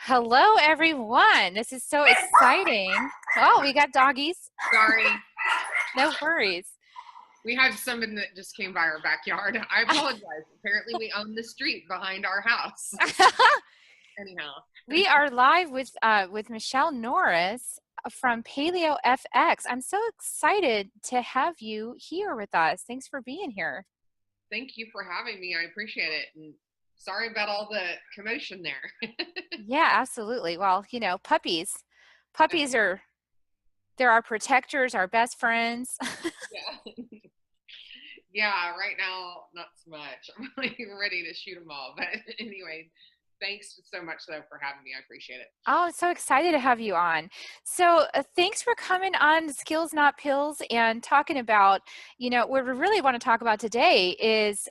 Hello, everyone. This is so exciting. Oh, we got doggies. Sorry, No worries. we had somebody that just came by our backyard. I apologize. Apparently, we own the street behind our house. Anyhow, We are live with Michelle Norris from Paleo FX. I'm so excited to have you here with us. Thanks for being here. thank you for having me. I appreciate it. And sorry about all the commotion there. Yeah, absolutely. Well, puppies. Puppies are they're our protectors, our best friends. Yeah. Yeah, right now, not so much. I'm like ready to shoot them all. But anyway, thanks so much, though, for having me. I appreciate it. Oh, I'm so excited to have you on. So, thanks for coming on Skills Not Pills and talking about, what we really want to talk about today is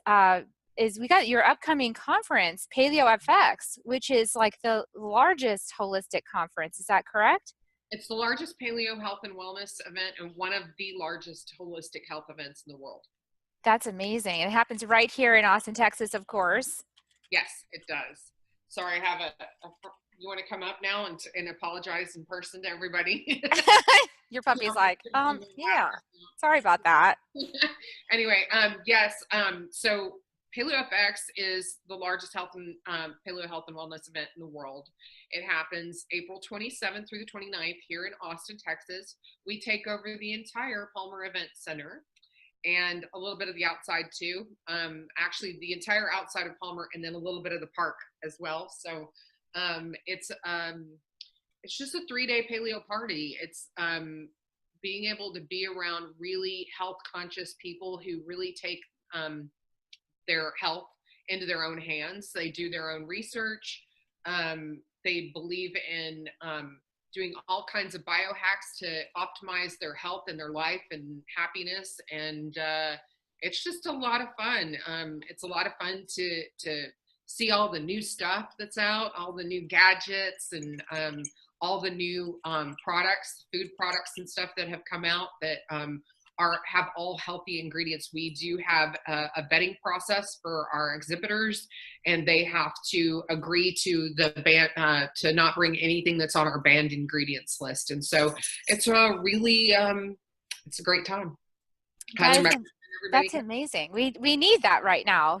we got your upcoming conference, Paleo FX, which is like the largest holistic conference. Is that correct? It's the largest paleo health and wellness event and one of the largest holistic health events in the world. That's amazing. It happens right here in Austin, Texas, of course. Yes, it does. Sorry, I have you want to come up now and apologize in person to everybody? Your puppy's like, yeah, sorry about that. Anyway, yes. So PaleoFX is the largest paleo health and wellness event in the world. It happens April 27th through the 29th here in Austin, Texas. We take over the entire Palmer Event Center and a little bit of the outside too. Actually, the entire outside of Palmer, and then a little bit of the park as well. So it's just a 3-day paleo party. It's being able to be around really health conscious people who really take their health into their own hands. They do their own research. They believe in doing all kinds of biohacks to optimize their health and their life and happiness. And it's just a lot of fun. It's a lot of fun to see all the new stuff that's out, all the new gadgets and all the new products, food products and stuff that have come out that have all healthy ingredients. We do have a vetting process for our exhibitors, and they have to agree to the ban to not bring anything that's on our banned ingredients list. And so it's a really it's a great time. That's amazing. We need that right now.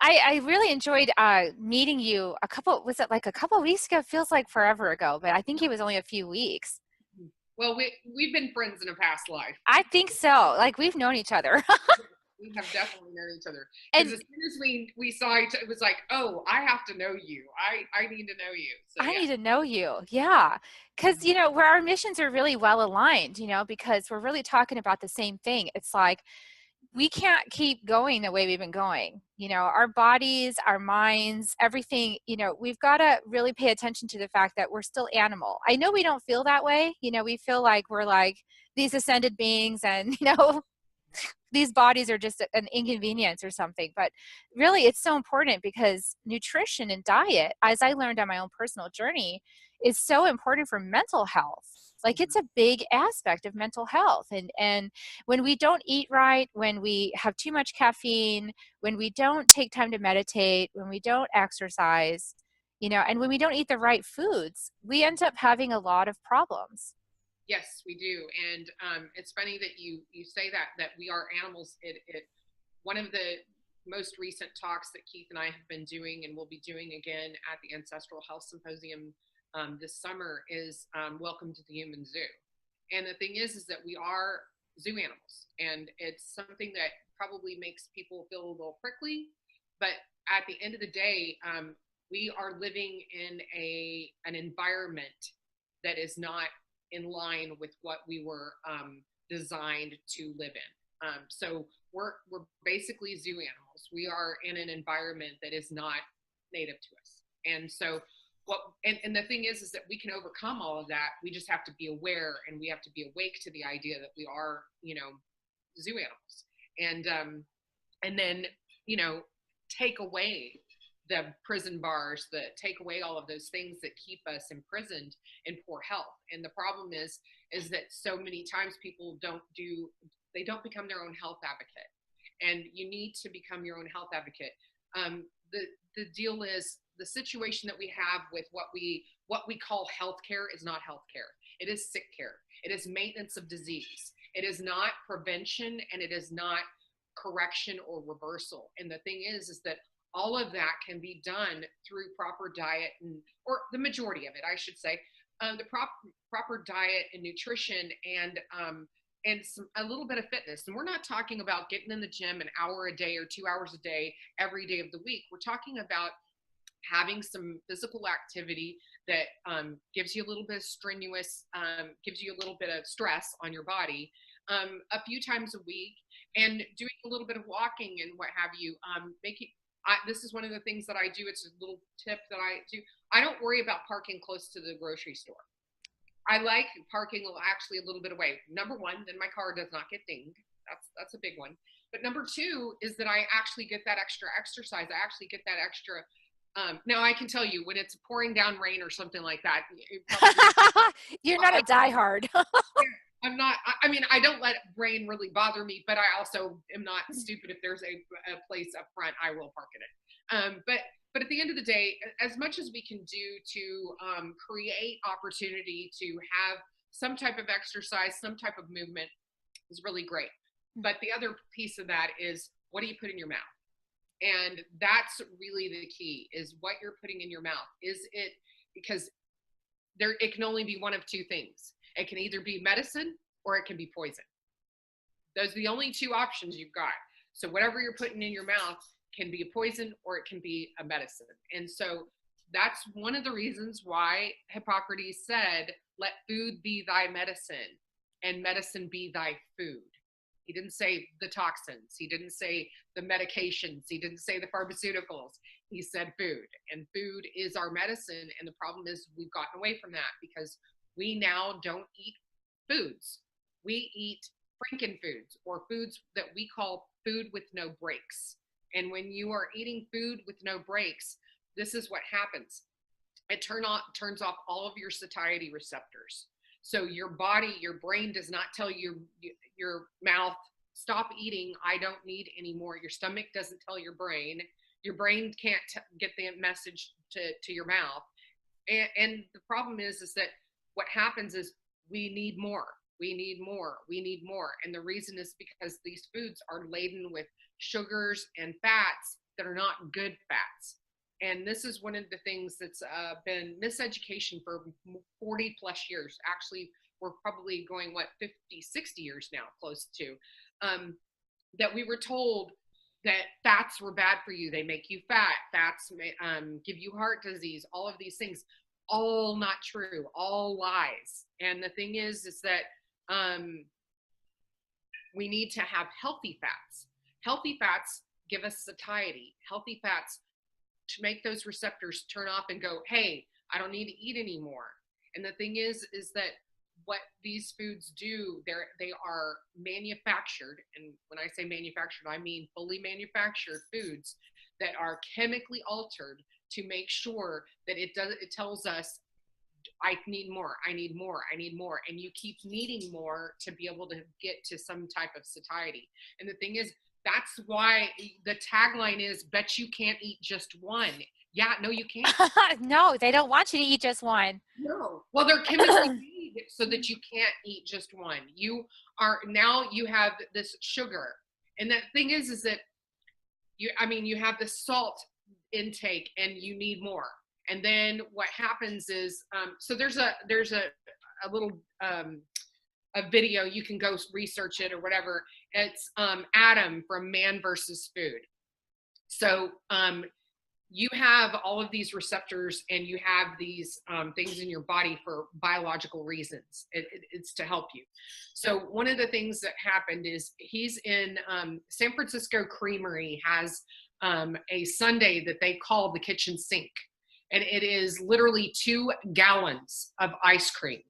I really enjoyed meeting you was it like a couple of weeks ago? It feels like forever ago, but I think it was only a few weeks. Well, we've been friends in a past life. I think so. Like we've known each other. We have definitely known each other. Because as soon as we saw each other, it was like, oh, I have to know you. I need to know you. So, I need to know you. Yeah. Because, where our missions are really well aligned, because we're really talking about the same thing. It's like, we can't keep going the way we've been going. Our bodies, our minds, everything, we've got to really pay attention to the fact that we're still animal. I know we don't feel that way. We feel like we're like these ascended beings and, these bodies are just an inconvenience or something. But really, it's so important because nutrition and diet, as I learned on my own personal journey, is so important for mental health. Like it's a big aspect of mental health. And when we don't eat right, when we have too much caffeine, when we don't take time to meditate, when we don't exercise, and when we don't eat the right foods, we end up having a lot of problems. Yes, we do. And it's funny that you say that we are animals. One of the most recent talks that Keith and I have been doing and will be doing again at the Ancestral Health Symposium this summer is Welcome to the Human Zoo. And the thing is that we are zoo animals, and it's something that probably makes people feel a little prickly, but at the end of the day, we are living in an environment that is not in line with what we were designed to live in. So we're basically zoo animals. We are in an environment that is not native to us. And so and the thing is that we can overcome all of that. We just have to be aware, and we have to be awake to the idea that we are, zoo animals. And then, take away the prison bars, take away all of those things that keep us imprisoned in poor health. And the problem is that so many times people don't become their own health advocate. And you need to become your own health advocate. The deal is the situation that we have with what we call healthcare is not healthcare. It is sick care. It is maintenance of disease. It is not prevention, and it is not correction or reversal. And the thing is that all of that can be done through proper diet, or the majority of it, I should say, the proper diet and nutrition, and a little bit of fitness. And we're not talking about getting in the gym an hour a day or 2 hours a day every day of the week. We're talking about having some physical activity that gives you a little bit of strenuous, gives you a little bit of stress on your body a few times a week, and doing a little bit of walking and what have you. This is one of the things that I do. It's a little tip that I do. I don't worry about parking close to the grocery store. I like parking actually a little bit away. Number one, then my car does not get dinged. That's a big one. But number two is that I actually get that extra exercise. I actually get that extra. Now I can tell you when it's pouring down rain or something like that. You're not a diehard. I'm not. I mean, I don't let rain really bother me, but I also am not stupid. If there's a place up front, I will park in it. But at the end of the day, as much as we can do to create opportunity to have some type of exercise, some type of movement is really great. But the other piece of that is, what do you put in your mouth? And that's really the key, is what you're putting in your mouth. Because it can only be one of two things. It can either be medicine or it can be poison. Those are the only two options you've got. So whatever you're putting in your mouth can be a poison or it can be a medicine. And so that's one of the reasons why Hippocrates said, let food be thy medicine and medicine be thy food. He didn't say the toxins. He didn't say the medications. He didn't say the pharmaceuticals. He said food, and food is our medicine. And the problem is we've gotten away from that because we now don't eat foods. We eat frankenfoods, or foods that we call food with no breaks. And when you are eating food with no breaks, this is what happens. It turns off all of your satiety receptors. So your body, your brain does not tell your mouth, stop eating, I don't need anymore. Your stomach doesn't tell your brain. Your brain can't get the message to your mouth. And the problem is that what happens is we need more. We need more. We need more. And the reason is because these foods are laden with sugars and fats that are not good fats. And this is one of the things that's been miseducation for 40 plus years. Actually, we're probably going, 50, 60 years now, close to, that we were told that fats were bad for you. They make you fat. Fats give you heart disease, all of these things. All not true, all lies. And the thing is that we need to have healthy fats. Healthy fats give us satiety. Healthy fats to make those receptors turn off and go, hey, I don't need to eat anymore. And the thing is that what these foods do, they are manufactured. And when I say manufactured, I mean fully manufactured foods that are chemically altered to make sure that it tells us, I need more, I need more, I need more. And you keep needing more to be able to get to some type of satiety. And the thing is, that's why the tagline is, bet you can't eat just one. Yeah, no, you can't. No, they don't want you to eat just one. No. Well, they're chemically made so that you can't eat just one. You have this sugar. And the thing is that you have the salt intake and you need more. And then what happens is, so there's a little, a video, you can go research it or whatever. It's Adam from Man versus Food. So you have all of these receptors and you have these things in your body for biological reasons. It's to help you. So one of the things that happened is he's in San Francisco Creamery has a sundae that they call the kitchen sink. And it is literally 2 gallons of ice cream.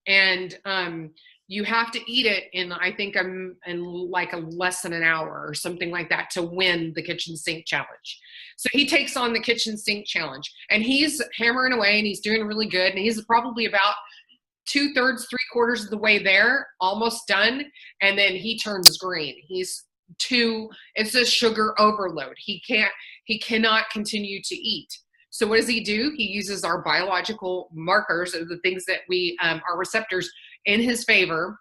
And you have to eat it in, I think, in like less than an hour or something like that to win the kitchen sink challenge. So he takes on the kitchen sink challenge and he's hammering away and he's doing really good. And he's probably about 2/3, 3/4 of the way there, almost done. And then he turns green. It's a sugar overload. He cannot continue to eat. So what does he do? He uses our biological markers, or the things that we, our receptors, in his favor,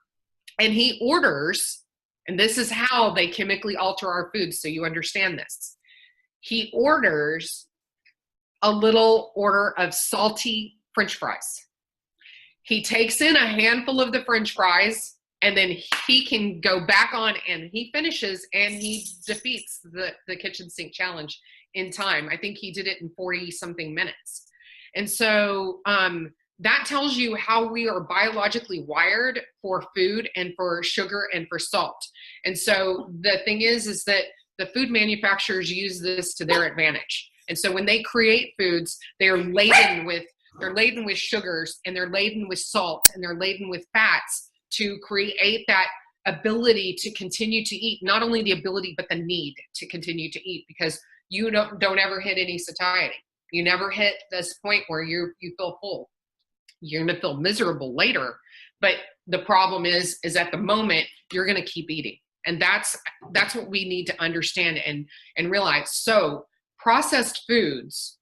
and he orders, and this is how they chemically alter our foods, so you understand this. He orders a little order of salty French fries. He takes in a handful of the French fries, and then he can go back on and he finishes and he defeats the kitchen sink challenge in time. I think he did it in 40 something minutes. And so that tells you how we are biologically wired for food and for sugar and for salt. And so the thing is that the food manufacturers use this to their advantage. And so when they create foods, they're laden with sugars, and they're laden with salt, and they're laden with fats to create that ability to continue to eat. Not only the ability, but the need to continue to eat, because you don't ever hit any satiety. You never hit this point where you feel full. You're gonna feel miserable later, but the problem is at the moment you're gonna keep eating, and that's what we need to understand and realize. So processed foods,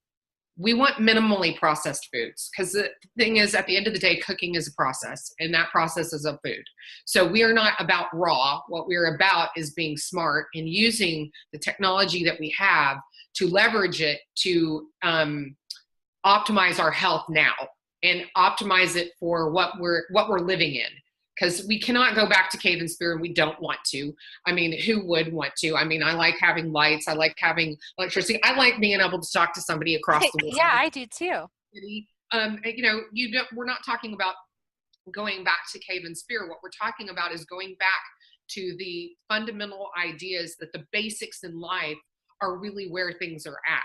we want minimally processed foods, because the thing is, at the end of the day, cooking is a process, and that process is a food. So we are not about raw. What we're about is being smart and using the technology that we have to leverage it to optimize our health now, and optimize it for what we're living in. Because we cannot go back to cave and spear, and we don't want to. I mean, who would want to? I mean, I like having lights. I like having electricity. I like being able to talk to somebody across the world. Yeah, I do too. We're not talking about going back to cave and spear. What we're talking about is going back to the fundamental ideas, that the basics in life are really where things are at.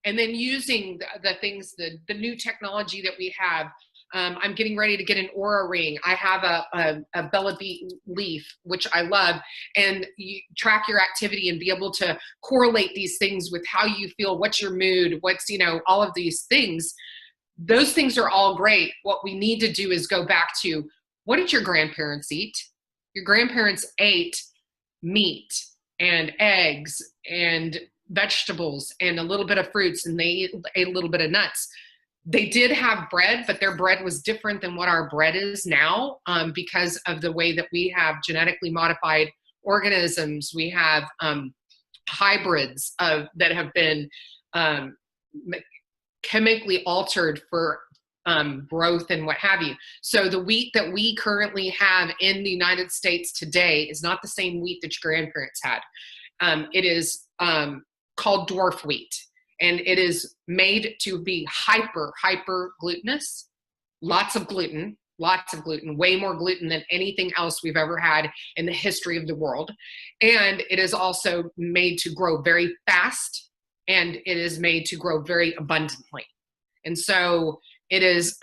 And then using the things, the new technology that we have. I'm getting ready to get an Aura ring. I have a Bella Beet leaf, which I love, and you track your activity and be able to correlate these things with how you feel, what's your mood, what's, all of these things. Those things are all great. What we need to do is go back to, what did your grandparents eat? Your grandparents ate meat and eggs and vegetables and a little bit of fruits, and they ate a little bit of nuts. They did have bread, but their bread was different than what our bread is now, because of the way that we have genetically modified organisms. We have hybrids that have been chemically altered for growth and what have you. So the wheat that we currently have in the United States today is not the same wheat that your grandparents had. It is called dwarf wheat. And it is made to be hyper glutinous, lots of gluten, way more gluten than anything else we've ever had in the history of the world. And it is also made to grow very fast, and it is made to grow very abundantly. And so it is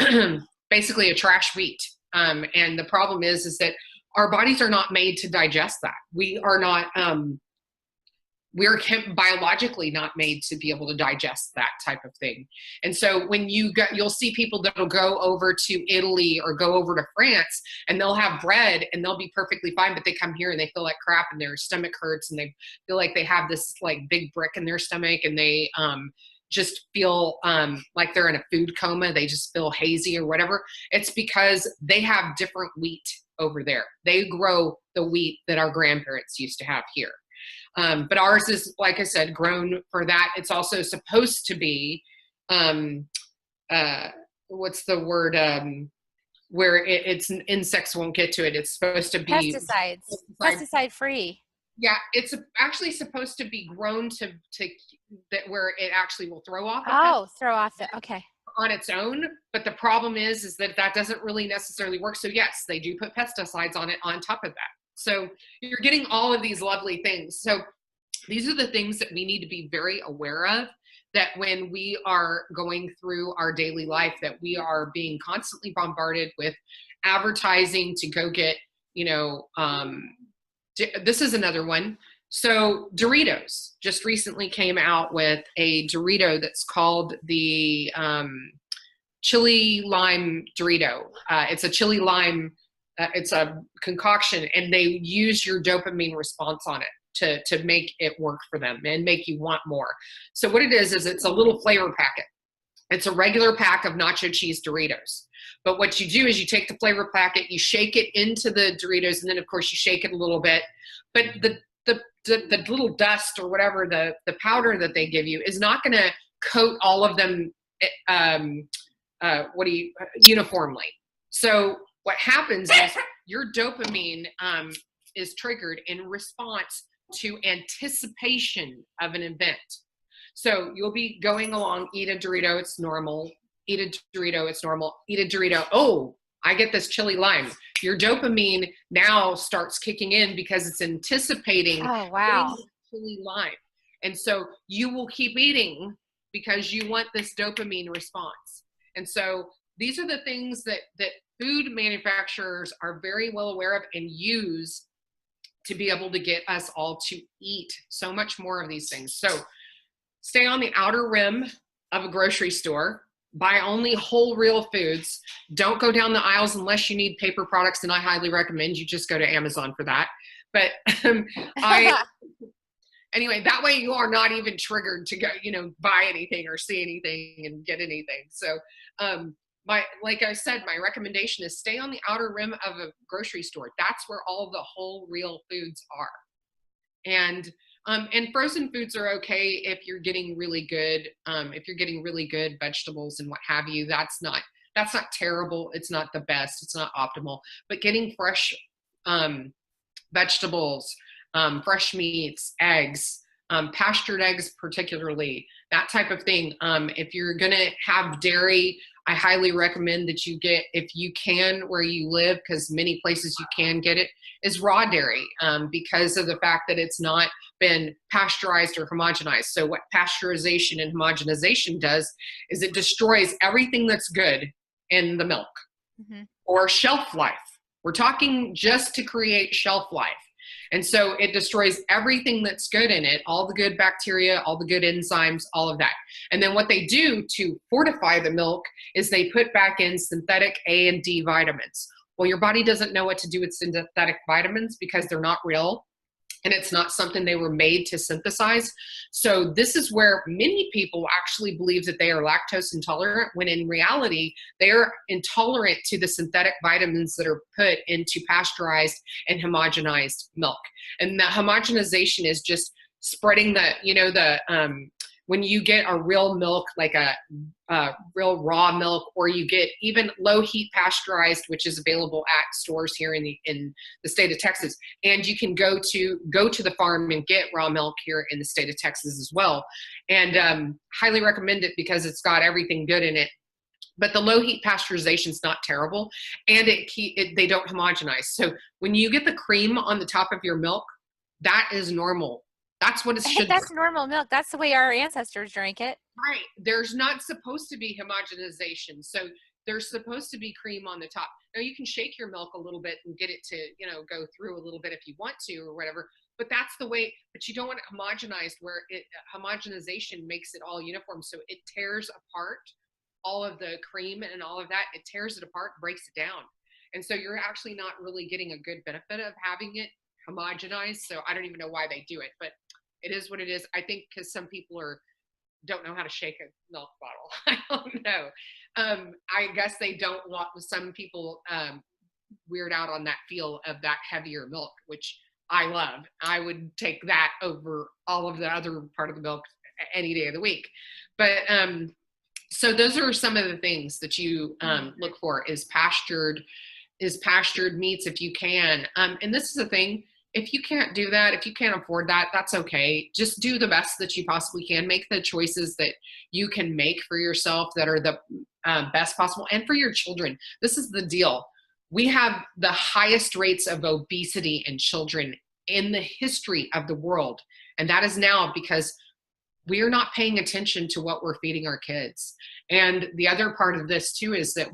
basically a trash wheat. And the problem is that our bodies are not made to digest that. We're biologically not made to be able to digest that type of thing. And so when you'll see people that'll go over to Italy or go over to France, and they'll have bread and they'll be perfectly fine, but they come here and they feel like crap, and their stomach hurts, and they feel like they have this like big brick in their stomach, and they just feel like they're in a food coma. They just feel hazy or whatever. It's because they have different wheat over there. They grow the wheat that our grandparents used to have here. But ours is, like I said, grown for that. It's also supposed to be, what's the word, where it's insects won't get to it. It's supposed to be pesticide free. Yeah, it's actually supposed to be grown to that where it actually will throw off. Okay. On its own. But the problem is that doesn't really necessarily work. So yes, they do put pesticides on it on top of that. So you're getting all of these lovely things. So these are the things that we need to be very aware of, that when we are going through our daily life, that we are being constantly bombarded with advertising to go get, this is another one. So Doritos just recently came out with a Dorito that's called the chili lime Dorito. It's a chili lime. It's a concoction, and they use your dopamine response on it to make it work for them and make you want more. So what it is it's a little flavor packet. It's a regular pack of nacho cheese Doritos. But what you do is you take the flavor packet, you shake it into the Doritos, and then of course you shake it a little bit. But the little dust or whatever, the powder that they give you is not going to coat all of them uniformly. So what happens is your dopamine is triggered in response to anticipation of an event. So you'll be going along, eat a Dorito, it's normal. Eat a Dorito, it's normal. Eat a Dorito, oh, I get this chili lime. Your dopamine now starts kicking in because it's anticipating chili lime. And so you will keep eating because you want this dopamine response. And so these are the things that food manufacturers are very well aware of and use to be able to get us all to eat so much more of these things. So stay on the outer rim of a grocery store. Buy only whole, real foods. Don't go down the aisles unless you need paper products, and I highly recommend you just go to Amazon for that. But anyway, that way you are not even triggered to go, buy anything or see anything and get anything. So, like I said, my recommendation is stay on the outer rim of a grocery store. That's where all the whole, real foods are. And frozen foods are okay if you're getting really good, vegetables and what have you. That's not terrible. It's not the best. It's not optimal. But getting fresh vegetables, fresh meats, eggs, pastured eggs particularly, that type of thing. If you're going to have dairy, I highly recommend that you get, if you can, where you live, because many places you can get it, is raw dairy, because of the fact that it's not been pasteurized or homogenized. So what pasteurization and homogenization does is it destroys everything that's good in the milk, or shelf life. We're talking just to create shelf life. And so it destroys everything that's good in it, all the good bacteria, all the good enzymes, all of that. And then what they do to fortify the milk is they put back in synthetic A and D vitamins. Well, your body doesn't know what to do with synthetic vitamins because they're not real. And it's not something they were made to synthesize. So this is where many people actually believe that they are lactose intolerant, when in reality, they are intolerant to the synthetic vitamins that are put into pasteurized and homogenized milk. And the homogenization is just spreading when you get a real milk, like a real raw milk, or you get even low heat pasteurized, which is available at stores here in the state of Texas. And you can go to the farm and get raw milk here in the state of Texas as well. And highly recommend it because it's got everything good in it. But the low heat pasteurization is not terrible, and they don't homogenize. So when you get the cream on the top of your milk, that is normal. That's what it should be. That's normal milk. That's the way our ancestors drank it. Right. There's not supposed to be homogenization. So there's supposed to be cream on the top. Now you can shake your milk a little bit and get it to, go through a little bit if you want to or whatever. But that's the way, but you don't want it homogenized where homogenization makes it all uniform. So it tears apart all of the cream and all of that. It tears it apart, breaks it down. And so you're actually not really getting a good benefit of having it homogenized. So I don't even know why they do it, but it is what it is. I think because some people don't know how to shake a milk bottle. I don't know. I guess they don't want, some people weird out on that feel of that heavier milk, which I love. I would take that over all of the other part of the milk any day of the week. But so those are some of the things that you look for, is pastured meats if you can. And this is the thing. If you can't do that, if you can't afford that, that's okay. Just do the best that you possibly can. Make the choices that you can make for yourself that are the best possible, and for your children. This is the deal. We have the highest rates of obesity in children in the history of the world. And that is now because we are not paying attention to what we're feeding our kids. And the other part of this too is that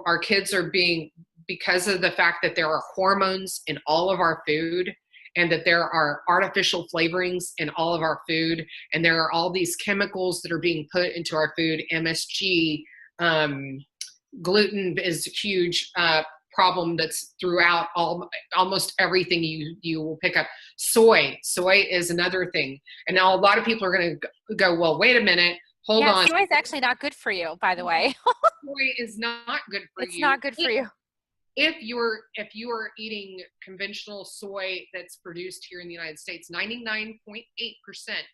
our kids are being, because of the fact that there are hormones in all of our food, and that there are artificial flavorings in all of our food, and there are all these chemicals that are being put into our food, MSG, gluten is a huge problem that's throughout almost everything you will pick up. Soy is another thing. And now a lot of people are going to go, well, wait a minute, Hold Yeah, on. soy is actually not good for you, by the way. Soy is not good for It's you. not good for you. If you are eating conventional soy that's produced here in the United States, 99.8%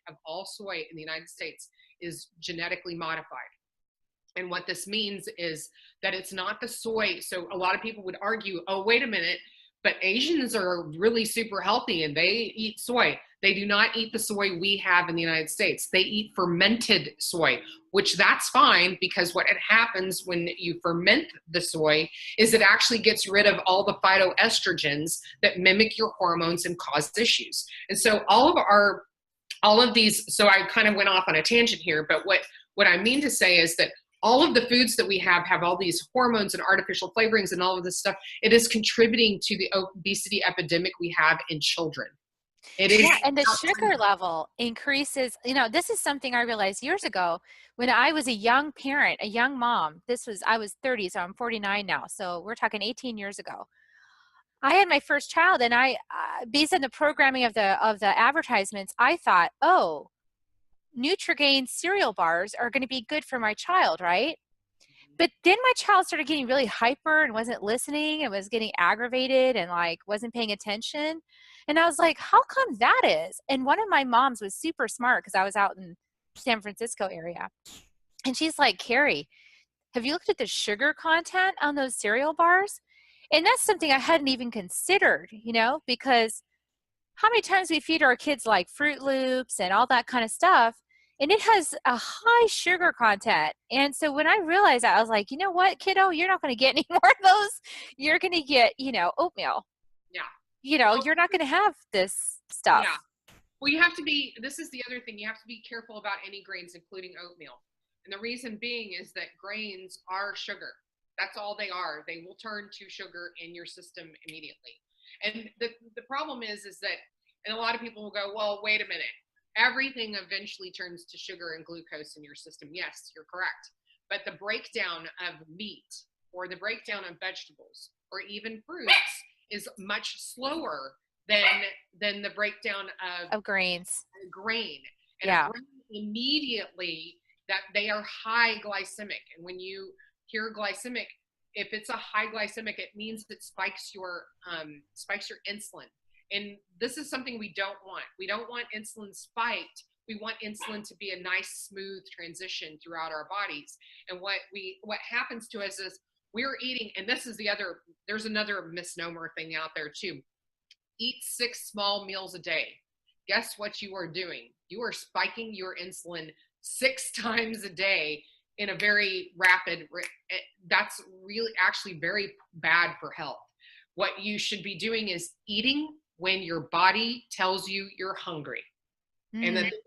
of all soy in the United States is genetically modified. And what this means is that it's not the soy. So a lot of people would argue, oh, wait a minute, but Asians are really super healthy and they eat soy. They do not eat the soy we have in the United States. They eat fermented soy, which that's fine, because what happens when you ferment the soy is it actually gets rid of all the phytoestrogens that mimic your hormones and cause issues. And so all of these, so I kind of went off on a tangent here, but what I mean to say is that all of the foods that we have all these hormones and artificial flavorings and all of this stuff. It is contributing to the obesity epidemic we have in children. It is. Yeah, and the sugar level increases. This is something I realized years ago when I was a young parent, a young mom. I was 30, so I'm 49 now. So we're talking 18 years ago. I had my first child, and based on the programming of the advertisements, I thought, oh, Nutrigrain cereal bars are going to be good for my child, right? But then my child started getting really hyper and wasn't listening and was getting aggravated and like wasn't paying attention. And I was like, how come that is? And one of my moms was super smart because I was out in San Francisco area. And she's like, Carrie, have you looked at the sugar content on those cereal bars? And that's something I hadn't even considered, because how many times we feed our kids like Fruit Loops and all that kind of stuff, and it has a high sugar content. And so when I realized that, I was like, you know what, kiddo, you're not going to get any more of those. You're going to get, oatmeal. Yeah. You're not going to have this stuff. Yeah. Well, you have to be, this is the other thing, you have to be careful about any grains, including oatmeal. And the reason being is that grains are sugar. That's all they are. They will turn to sugar in your system immediately. And the problem is that, and a lot of people will go, well, wait a minute. Everything eventually turns to sugar and glucose in your system. Yes, you're correct. But the breakdown of meat or the breakdown of vegetables or even fruits is much slower than the breakdown of grains. Grain. And yeah. A grain immediately, that they are high glycemic. And when you hear glycemic, if it's a high glycemic, it means it spikes your insulin. And this is something we don't want. We don't want insulin spiked. We want insulin to be a nice, smooth transition throughout our bodies. And what happens to us is we're eating, and there's another misnomer thing out there too. Eat 6 small meals a day. Guess what you are doing? You are spiking your insulin 6 times a day in a very rapid, that's really actually very bad for health. What you should be doing is eating when your body tells you you're hungry. And the thing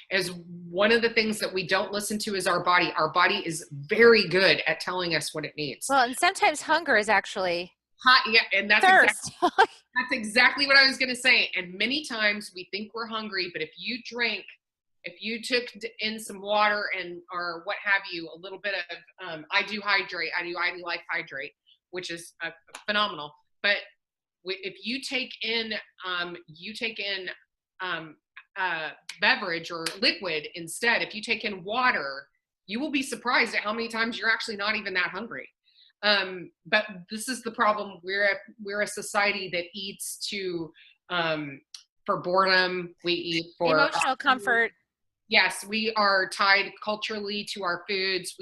is one of the things that we don't listen to is our body. Our body is very good at telling us what it needs. Well, and sometimes hunger is actually hot. Yeah, and that's thirst. That's exactly what I was going to say. And many times we think we're hungry, but if you took in some water or what have you, a little bit of, I do ID Life Hydrate, which is phenomenal. But if you take in beverage or liquid instead, if you take in water, you will be surprised at how many times you're actually not even that hungry. But this is the problem. We're a society that eats for boredom. We eat for emotional comfort. Yes, we are tied culturally to our foods.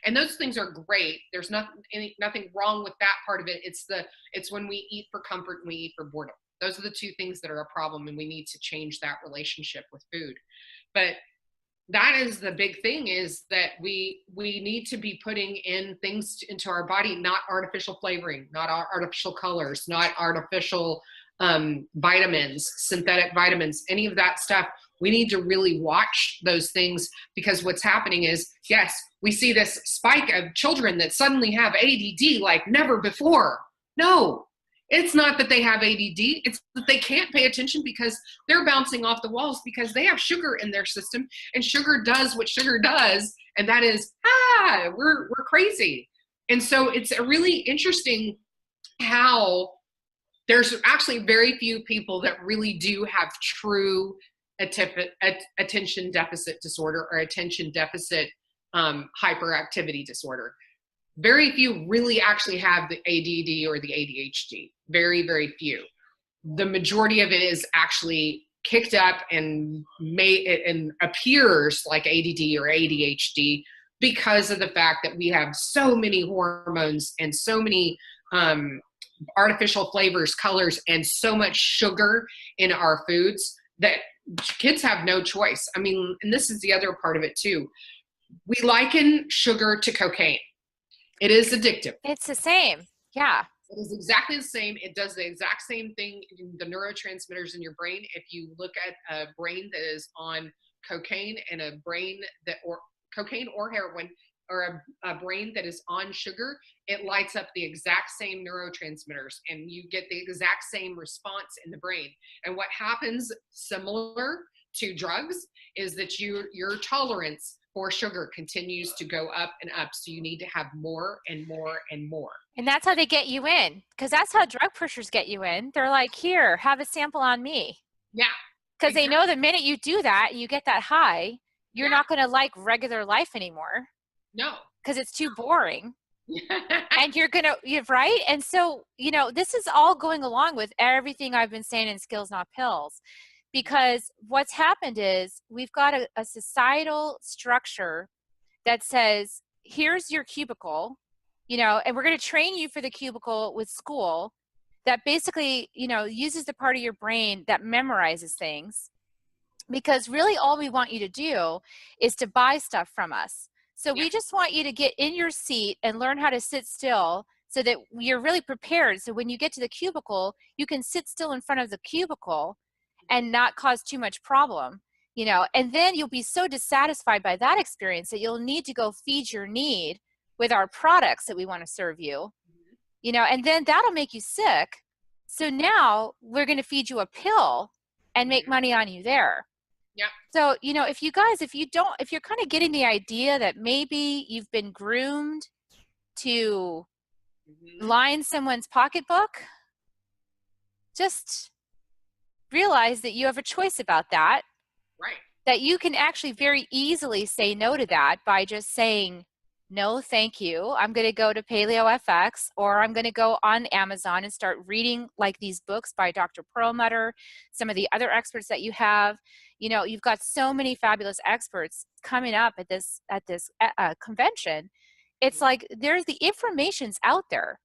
And those things are great. There's nothing wrong with that part of it. It's when we eat for comfort and we eat for boredom. Those are the two things that are a problem, and we need to change that relationship with food. But that is the big thing, is that we need to be putting in things into our body, not artificial flavoring, not artificial colors, not artificial vitamins, synthetic vitamins, any of that stuff. We need to really watch those things, because what's happening is, yes, we see this spike of children that suddenly have ADD like never before. No, it's not that they have ADD. It's that they can't pay attention because they're bouncing off the walls because they have sugar in their system, and sugar does what sugar does. And that is, we're crazy. And so it's a really interesting how there's actually very few people that really do have true attention deficit disorder or attention deficit hyperactivity disorder. Very few really actually have the ADD or the ADHD. Very, very few. The majority of it is actually kicked up and appears like ADD or ADHD because of the fact that we have so many hormones and so many artificial flavors, colors, and so much sugar in our foods that kids have no choice. I mean, and this is the other part of it too. We liken sugar to cocaine. It is addictive. It's the same. Yeah. It is exactly the same. It does the exact same thing in the neurotransmitters in your brain. If you look at a brain that is on cocaine and a brain that, or cocaine or heroin, or a brain that is on sugar, it lights up the exact same neurotransmitters and you get the exact same response in the brain. And what happens similar to drugs is that your tolerance for sugar continues to go up and up. So you need to have more and more and more. And that's how they get you in, because that's how drug pushers get you in. They're like, here, have a sample on me. Yeah. Because they know the minute you do that, you get that high, you're not going to like regular life anymore. No. Because it's too boring. And you're right. And so, this is all going along with everything I've been saying in Skills Not Pills, because what's happened is we've got a societal structure that says, here's your cubicle, and we're going to train you for the cubicle with school that basically, uses the part of your brain that memorizes things, because really all we want you to do is to buy stuff from us. So we just want you to get in your seat and learn how to sit still so that you're really prepared. So when you get to the cubicle, you can sit still in front of the cubicle and not cause too much problem, and then you'll be so dissatisfied by that experience that you'll need to go feed your need with our products that we want to serve you, and then that'll make you sick. So now we're going to feed you a pill and make money on you there. Yeah. So, if you're kind of getting the idea that maybe you've been groomed to line someone's pocketbook, just realize that you have a choice about that. Right. That you can actually very easily say no to that by just saying, no, thank you. I'm going to go to Paleo FX, or I'm going to go on Amazon and start reading like these books by Dr. Perlmutter, some of the other experts that you have. You've got so many fabulous experts coming up at this convention. It's like the information's out there.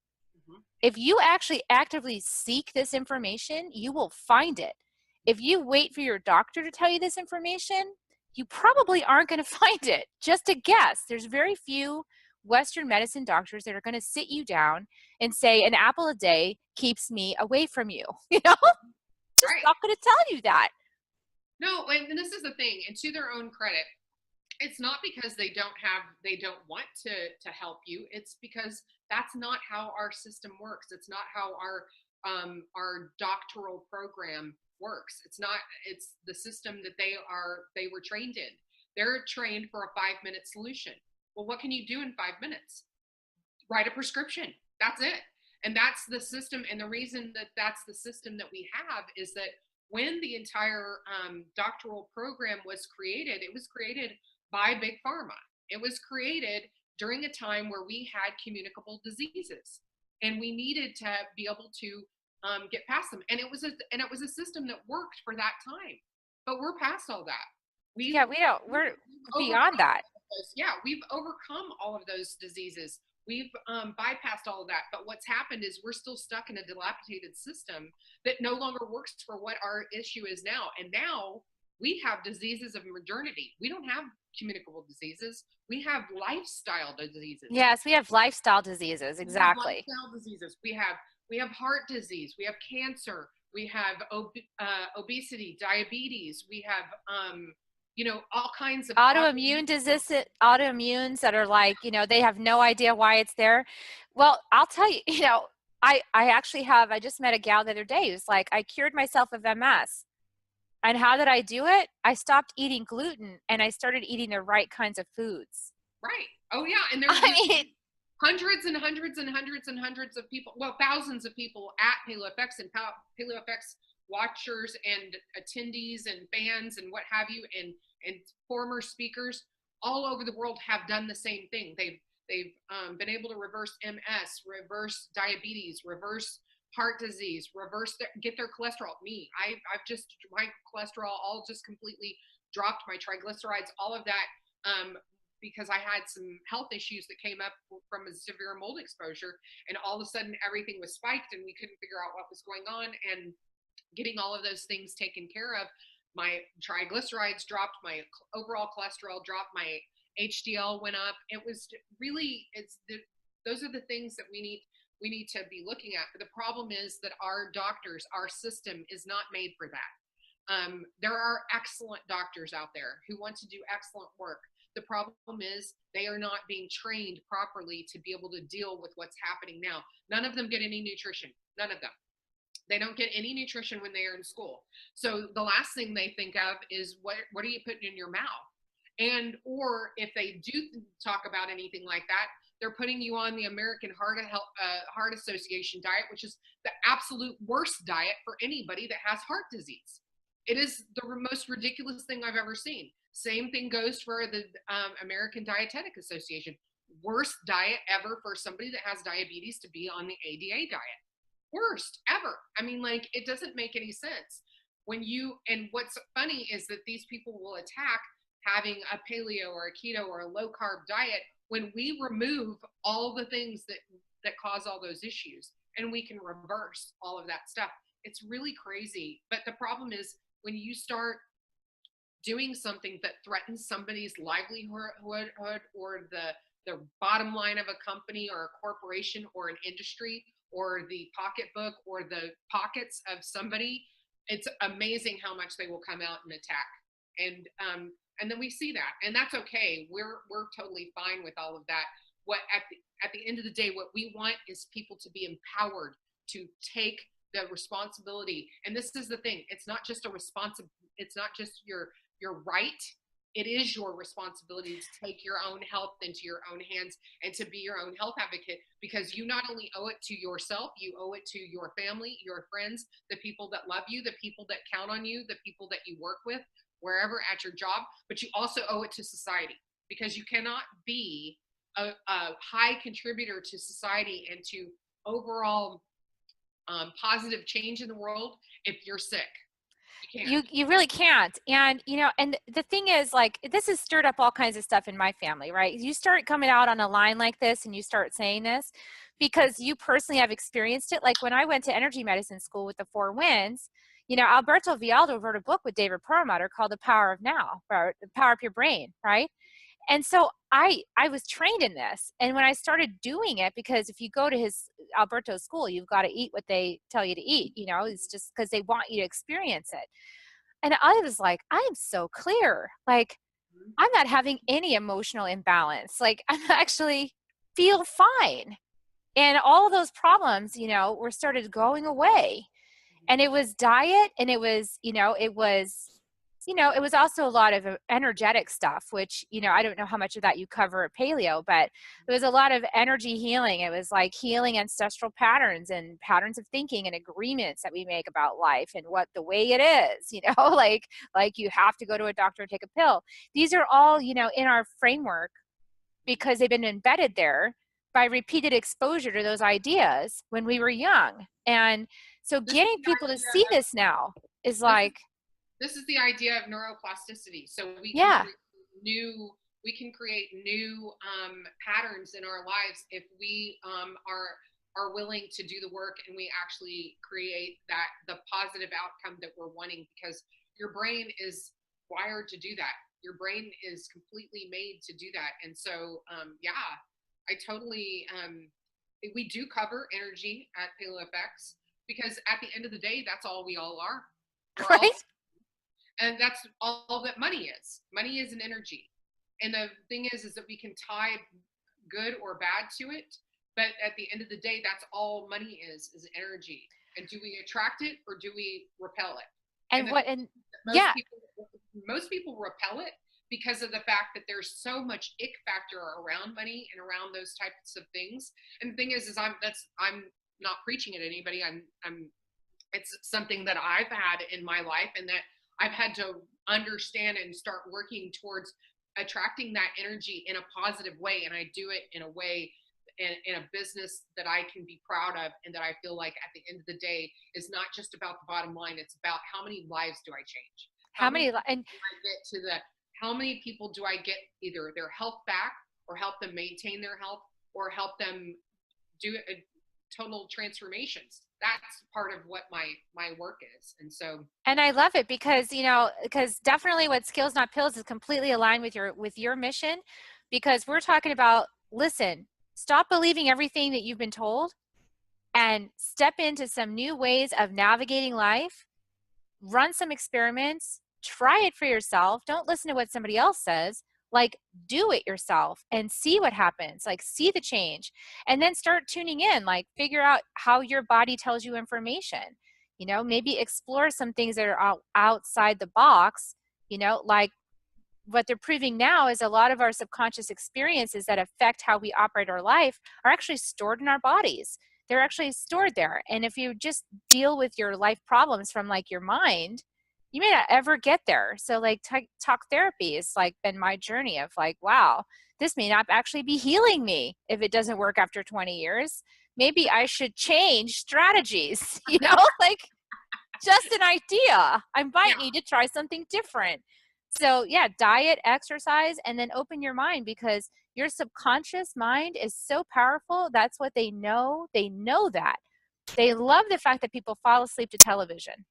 If you actually actively seek this information, you will find it. If you wait for your doctor to tell you this information, you probably aren't going to find it. Just a guess. There's very few Western medicine doctors that are going to sit you down and say an apple a day keeps me away from you. Just not going to tell you that. No, and this is the thing, and to their own credit, it's not because they don't want to help you. It's because that's not how our system works. It's not how our doctoral program works. It's the system that they were trained in. They're trained for a 5-minute solution. Well, what can you do in 5 minutes? Write a prescription. That's it. And that's the system. And the reason that that's the system that we have is that when the entire doctoral program was created, it was created by Big Pharma. It was created during a time where we had communicable diseases, and we needed to be able to get past them. And it was a system that worked for that time. But we're past all that. We're beyond that. Yeah, we've overcome all of those diseases. We've bypassed all of that. But what's happened is we're still stuck in a dilapidated system that no longer works for what our issue is now. And now we have diseases of modernity. We don't have communicable diseases. We have lifestyle diseases. Yes, we have lifestyle diseases. Exactly. Lifestyle diseases. We have heart disease. We have cancer. We have obesity, diabetes. We have all kinds of autoimmune diseases, autoimmunes that are like, they have no idea why it's there. Well, I'll tell you, I just met a gal the other day who's like, I cured myself of MS. And how did I do it? I stopped eating gluten and I started eating the right kinds of foods. Right. Oh yeah. And there's hundreds and hundreds and hundreds and hundreds of people, well, thousands of people at PaleoFX, and PaleoFX watchers and attendees and fans and what have you, and former speakers all over the world have done the same thing. They've been able to reverse MS, reverse diabetes, reverse heart disease, get their cholesterol. I've just, my cholesterol all just completely dropped, my triglycerides, all of that, because I had some health issues that came up from a severe mold exposure, and all of a sudden everything was spiked and we couldn't figure out what was going on. And getting all of those things taken care of, my triglycerides dropped, my overall cholesterol dropped, my HDL went up. It was really, those are the things that we need to be looking at. But the problem is that our doctors, our system is not made for that. There are excellent doctors out there who want to do excellent work. The problem is they are not being trained properly to be able to deal with what's happening now. None of them get any nutrition. None of them. They don't get any nutrition when they are in school. So the last thing they think of is what are you putting in your mouth? And, or if they do talk about anything like that, they're putting you on the American Heart Association diet, which is the absolute worst diet for anybody that has heart disease. It is the most ridiculous thing I've ever seen. Same thing goes for the American Dietetic Association. Worst diet ever for somebody that has diabetes to be on the ADA diet. Worst ever. I mean, like, it doesn't make any sense. And what's funny is that these people will attack having a paleo or a keto or a low carb diet when we remove all the things that cause all those issues, and we can reverse all of that stuff. It's really crazy. But the problem is when you start doing something that threatens somebody's livelihood or the bottom line of a company or a corporation or an industry or the pocketbook or the pockets of somebody, it's amazing how much they will come out and attack. And then we see that, and that's okay. We're totally fine with all of that. What at the end of the day, what we want is people to be empowered to take the responsibility. And this is the thing: it's not just it's not just your right. It is your responsibility to take your own health into your own hands and to be your own health advocate, because you not only owe it to yourself, you owe it to your family, your friends, the people that love you, the people that count on you, the people that you work with, wherever at your job, but you also owe it to society, because you cannot be a high contributor to society and to overall positive change in the world if you're sick. You really can't. And and the thing is, like, this has stirred up all kinds of stuff in my family, right? You start coming out on a line like this and you start saying this because you personally have experienced it. Like when I went to energy medicine school with the Four Winds, Alberto Villoldo wrote a book with David Perlmutter called The Power of Now, or The Power of Your Brain, right? And so I was trained in this. And when I started doing it, because if you go to Alberto's school, you've got to eat what they tell you to eat, it's just because they want you to experience it. And I was like, I am so clear. Like, I'm not having any emotional imbalance. Like, I'm actually feel fine. And all of those problems, were started going away. And it was diet, and it was also a lot of energetic stuff, which, I don't know how much of that you cover at Paleo, but it was a lot of energy healing. It was like healing ancestral patterns and patterns of thinking and agreements that we make about life and what the way it is, like you have to go to a doctor and take a pill. These are all, in our framework because they've been embedded there by repeated exposure to those ideas when we were young. And so getting people to see this now is like, this is the idea of neuroplasticity. So we can create new patterns in our lives if we are willing to do the work, and we actually create the positive outcome that we're wanting, because your brain is wired to do that. Your brain is completely made to do that. And so I totally we do cover energy at PaleoFX, because at the end of the day, that's all we all are. Right? And that's all that money is. Money is an energy. And the thing is that we can tie good or bad to it. But at the end of the day, that's all money is energy. And do we attract it or do we repel it? Most people repel it because of the fact that there's so much ick factor around money and around those types of things. And the thing is I'm not preaching at anybody. I'm It's something that I've had in my life, and that I've had to understand and start working towards attracting that energy in a positive way. And I do it in a way, in a business that I can be proud of, and that I feel like at the end of the day is not just about the bottom line. It's about how many lives do I change? How How many many, people and do I get to the, how many people do I get either their health back, or help them maintain their health, or help them do total transformations? That's part of what my work is. And so, and I love it because, you know, because definitely what Skills Not Pills is completely aligned with your mission, because we're talking about, listen, stop believing everything that you've been told and step into some new ways of navigating life. Run some experiments, try it for yourself. Don't listen to what somebody else says. Like, do it yourself and see what happens. Like, see the change, and then start tuning in. Like, figure out how your body tells you information. You know, maybe explore some things that are outside the box. You know, like what they're proving now is a lot of our subconscious experiences that affect how we operate our life are actually stored in our bodies. They're actually stored there. And if you just deal with your life problems from like your mind, you may not ever get there. So like talk therapy has like been my journey of like, wow, this may not actually be healing me if it doesn't work after 20 years. Maybe I should change strategies, you know, like just an idea. I might yeah. need to try something different. So yeah, diet, exercise, and then open your mind, because your subconscious mind is so powerful. That's what they know. They know that. They love the fact that people fall asleep to television.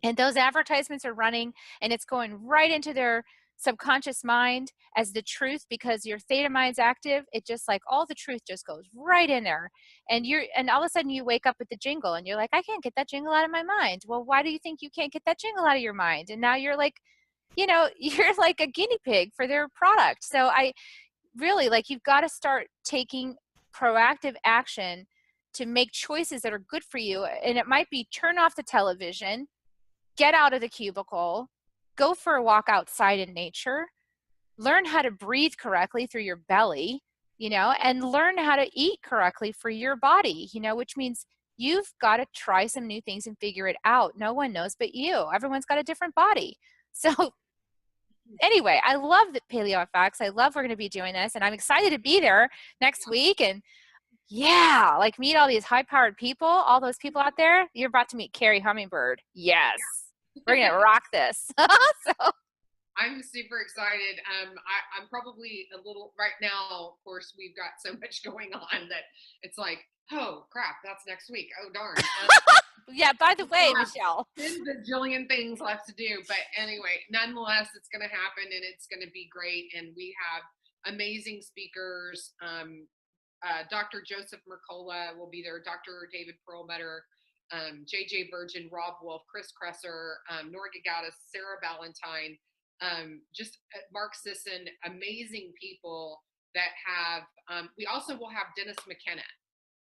And those advertisements are running, and it's going right into their subconscious mind as the truth, because your theta mind's active. It just like all the truth just goes right in there. And all of a sudden you wake up with the jingle and you're like, I can't get that jingle out of my mind. Well, why do you think you can't get that jingle out of your mind? And now you're like, you know, you're like a guinea pig for their product. So I really, like, you've got to start taking proactive action to make choices that are good for you. And it might be turn off the television, get out of the cubicle, go for a walk outside in nature, learn how to breathe correctly through your belly, you know, and learn how to eat correctly for your body, you know, which means you've got to try some new things and figure it out. No one knows but you. Everyone's got a different body. So anyway, I love the Paleo Facts. I love we're going to be doing this, and I'm excited to be there next week. And yeah, like meet all these high-powered people, all those people out there. You're about to meet Carrie Hummingbird. Yes, we're going to rock this. So I'm super excited. I'm probably a little right now. Of course, we've got so much going on that it's like, oh crap, that's next week. Oh darn. yeah, by the We way, still have Michelle, 10 bajillion things left to do, but anyway, nonetheless, it's going to happen, and it's going to be great. And we have amazing speakers. Dr. Joseph Mercola will be there. Dr. David Perlmutter, JJ Virgin, Rob Wolf, Chris Kresser, Nora Gagatis, Sarah Valentine, just Mark Sisson, amazing people that have. We also will have Dennis McKenna,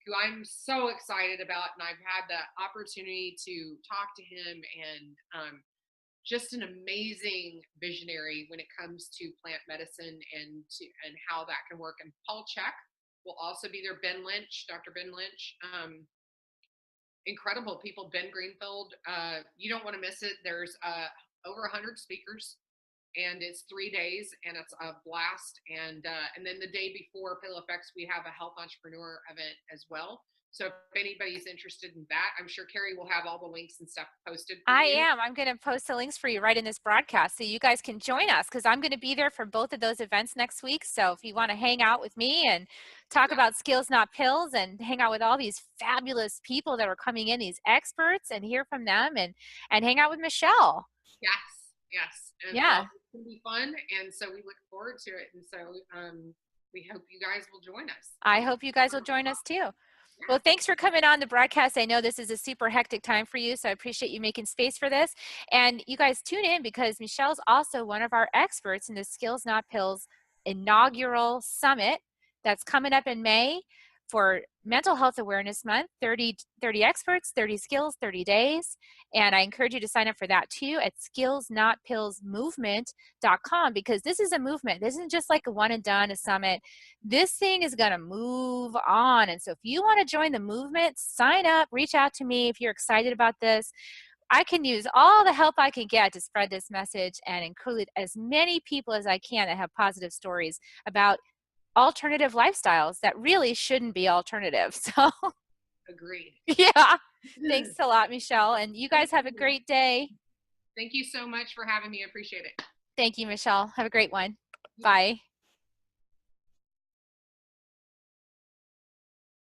who I'm so excited about, and I've had the opportunity to talk to him, and just an amazing visionary when it comes to plant medicine and how that can work. And Paul Check will also be there. Ben Lynch, Dr. Ben Lynch, incredible people. Ben Greenfield, you don't want to miss it. There's over 100 speakers, and it's 3 days, and it's a blast. And then the day before Paleof, we have a health entrepreneur event as well. So if anybody's interested in that, I'm sure Carrie will have all the links and stuff posted for I you. am. I'm going to post the links for you right in this broadcast so you guys can join us, because I'm going to be there for both of those events next week. So if you want to hang out with me and talk about skills, not pills, and hang out with all these fabulous people that are coming in, these experts, and hear from them, and hang out with Michelle. Yes. And Yeah. it's going to be fun. And so we look forward to it. And so we hope you guys will join us. I hope you guys will join us too. Well, thanks for coming on the broadcast. I know this is a super hectic time for you, so I appreciate you making space for this. And you guys tune in, because Michelle's also one of our experts in the Skills Not Pills inaugural summit that's coming up in May for Mental Health Awareness Month, 30 experts, 30 skills, 30 days. And I encourage you to sign up for that too at skillsnotpillsmovement.com, because this is a movement. This isn't just like a one and done, a summit. This thing is going to move on. And so if you want to join the movement, sign up, reach out to me if you're excited about this. I can use all the help I can get to spread this message and include as many people as I can that have positive stories about alternative lifestyles that really shouldn't be alternative. So Agreed. yeah, thanks a lot, Michelle, and you guys have a great day. Thank you so much for having me. I appreciate it. Thank you, Michelle. Have a great one. Bye.